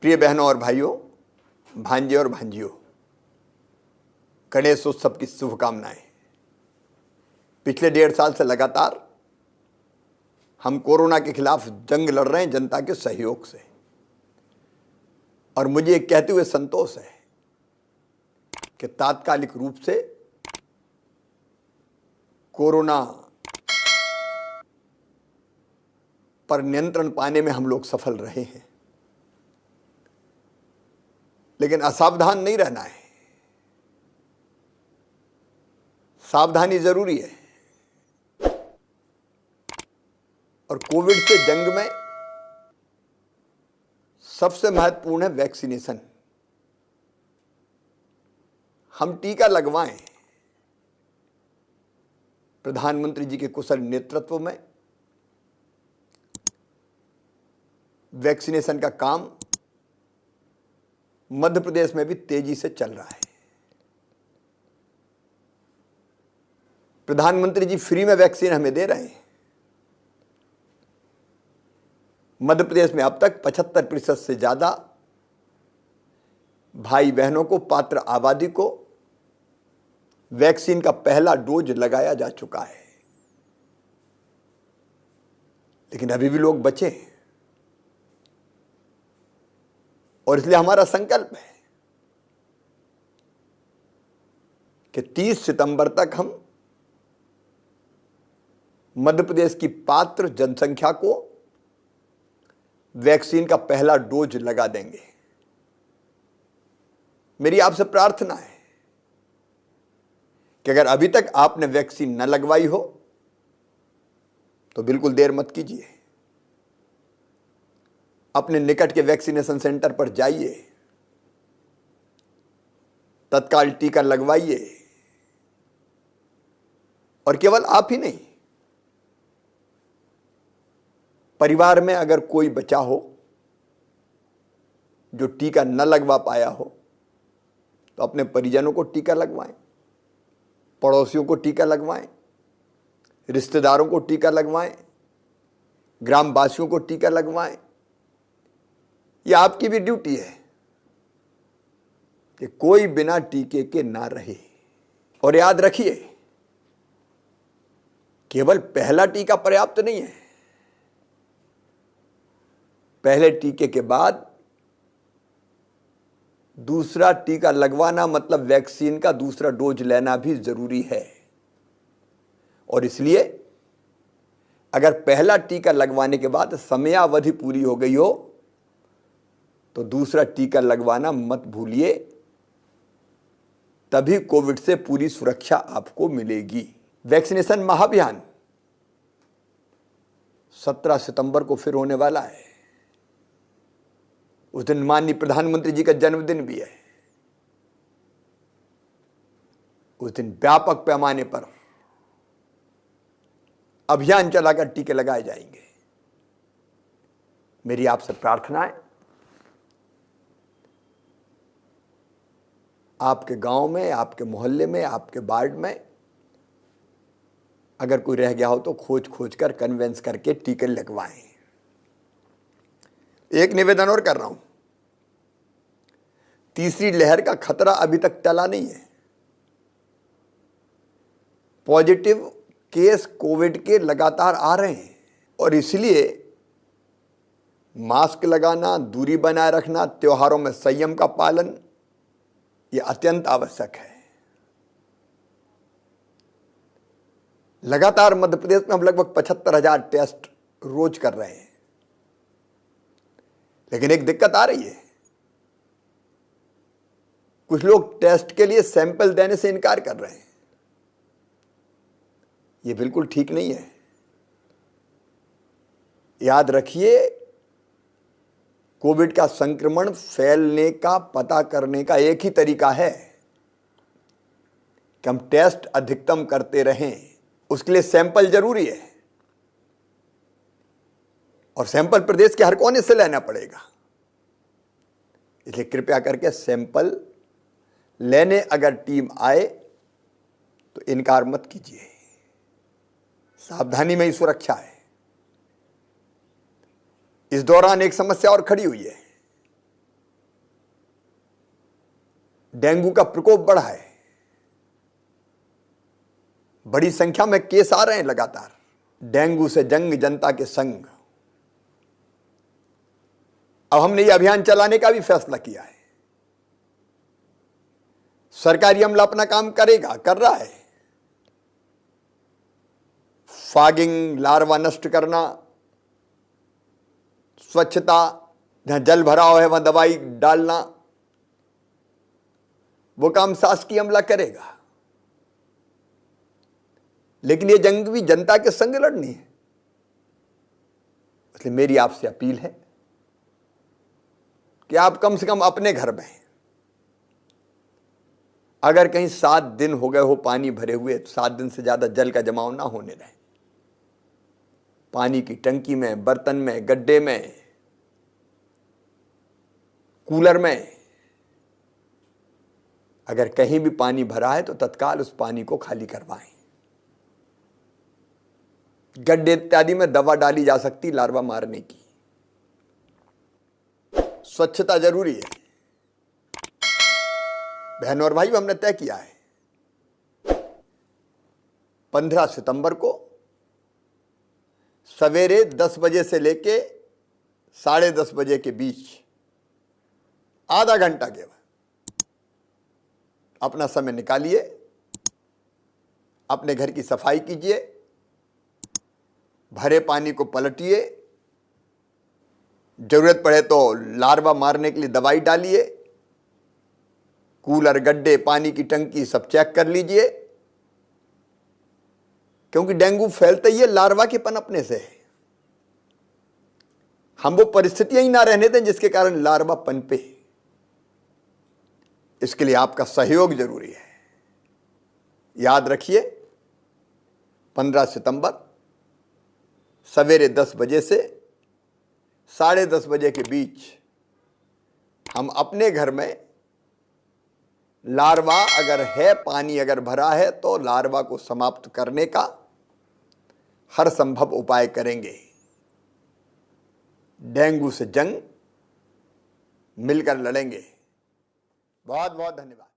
प्रिय बहनों और भाइयों, भांजे और भांजियों, गणेश उत्सव की शुभकामनाएं। पिछले 1.5 साल से लगातार हम कोरोना के खिलाफ जंग लड़ रहे हैं जनता के सहयोग से, और मुझे ये कहते हुए संतोष है कि तात्कालिक रूप से कोरोना पर नियंत्रण पाने में हम लोग सफल रहे हैं। लेकिन असावधान नहीं रहना है, सावधानी जरूरी है। और कोविड से जंग में सबसे महत्वपूर्ण है वैक्सीनेशन। हम टीका लगवाएं। प्रधानमंत्री जी के कुशल नेतृत्व में वैक्सीनेशन का काम मध्य प्रदेश में भी तेजी से चल रहा है। प्रधानमंत्री जी फ्री में वैक्सीन हमें दे रहे हैं। मध्य प्रदेश में अब तक 75% से ज्यादा भाई बहनों को, पात्र आबादी को वैक्सीन का पहला डोज लगाया जा चुका है। लेकिन अभी भी लोग बचे हैं, और इसलिए हमारा संकल्प है कि 30 सितंबर तक हम मध्य प्रदेश की पात्र जनसंख्या को वैक्सीन का पहला डोज लगा देंगे। मेरी आपसे प्रार्थना है कि अगर अभी तक आपने वैक्सीन न लगवाई हो तो बिल्कुल देर मत कीजिए। अपने निकट के वैक्सीनेशन सेंटर पर जाइए, तत्काल टीका लगवाइए। और केवल आप ही नहीं, परिवार में अगर कोई बचा हो जो टीका न लगवा पाया हो तो अपने परिजनों को टीका लगवाएं, पड़ोसियों को टीका लगवाएं, रिश्तेदारों को टीका लगवाएं, ग्रामवासियों को टीका लगवाएं। यह आपकी भी ड्यूटी है कि कोई बिना टीके के ना रहे। और याद रखिए, केवल पहला टीका पर्याप्त नहीं है। पहले टीके के बाद दूसरा टीका लगवाना मतलब वैक्सीन का दूसरा डोज लेना भी जरूरी है। और इसलिए अगर पहला टीका लगवाने के बाद समयावधि पूरी हो गई हो तो दूसरा टीका लगवाना मत भूलिए, तभी कोविड से पूरी सुरक्षा आपको मिलेगी। वैक्सीनेशन महाअभियान 17 सितंबर को फिर होने वाला है। उस दिन माननीय प्रधानमंत्री जी का जन्मदिन भी है। उस दिन व्यापक पैमाने पर अभियान चलाकर टीके लगाए जाएंगे। मेरी आपसे प्रार्थना है, आपके गांव में, आपके मोहल्ले में, आपके वार्ड में अगर कोई रह गया हो तो खोज कर कन्वेंस करके टीके लगवाएं। एक निवेदन और कर रहा हूं, तीसरी लहर का खतरा अभी तक टला नहीं है। पॉजिटिव केस कोविड के लगातार आ रहे हैं, और इसलिए मास्क लगाना, दूरी बनाए रखना, त्योहारों में संयम का पालन यह अत्यंत आवश्यक है। लगातार मध्य प्रदेश में हम लगभग 75,000 टेस्ट रोज कर रहे हैं। लेकिन एक दिक्कत आ रही है, कुछ लोग टेस्ट के लिए सैंपल देने से इनकार कर रहे हैं। यह बिल्कुल ठीक नहीं है। याद रखिए, कोविड का संक्रमण फैलने का पता करने का एक ही तरीका है कि हम टेस्ट अधिकतम करते रहें। उसके लिए सैंपल जरूरी है, और सैंपल प्रदेश के हर कोने से लेना पड़ेगा। इसलिए कृपया करके सैंपल लेने अगर टीम आए तो इनकार मत कीजिए। सावधानी में ही सुरक्षा है। इस दौरान एक समस्या और खड़ी हुई है। डेंगू का प्रकोप बढ़ा है, बड़ी संख्या में केस आ रहे हैं लगातार। डेंगू से जंग, जनता के संग। अब हमने ये अभियान चलाने का भी फैसला किया है। सरकारी अमला अपना काम करेगा, कर रहा है। फॉगिंग, लार्वा नष्ट करना, स्वच्छता, जहां जल भराव है वहां दवाई डालना, वो काम शासकीय अमला करेगा। लेकिन ये जंग भी जनता के संग लड़नी है। इसलिए मेरी आपसे अपील है कि आप कम से कम अपने घर में, अगर कहीं 7 दिन हो गए हो पानी भरे हुए, तो 7 दिन से ज्यादा जल का जमाव ना होने दें। पानी की टंकी में, बर्तन में, गड्ढे में, कूलर में, अगर कहीं भी पानी भरा है तो तत्काल उस पानी को खाली करवाएं। गड्ढे इत्यादि में दवा डाली जा सकती लार्वा मारने की। स्वच्छता जरूरी है। बहनों और भाइयों, हमने तय किया है 15 सितंबर को सवेरे 10 बजे से लेके 10:30 बजे के बीच आधा घंटा केवल अपना समय निकालिए, अपने घर की सफाई कीजिए, भरे पानी को पलटिए, जरूरत पड़े तो लार्वा मारने के लिए दवाई डालिए, कूलर, गड्ढे, पानी की टंकी सब चेक कर लीजिए, क्योंकि डेंगू फैलता ही है लार्वा के पनपने से। हम वो परिस्थितियां ही ना रहने दें जिसके कारण लार्वा पनपे। इसके लिए आपका सहयोग जरूरी है। याद रखिए, 15 सितंबर सवेरे 10 बजे से 10:30 बजे के बीच हम अपने घर में लार्वा अगर है, पानी अगर भरा है, तो लार्वा को समाप्त करने का हर संभव उपाय करेंगे। डेंगू से जंग मिलकर लड़ेंगे। बहुत बहुत धन्यवाद।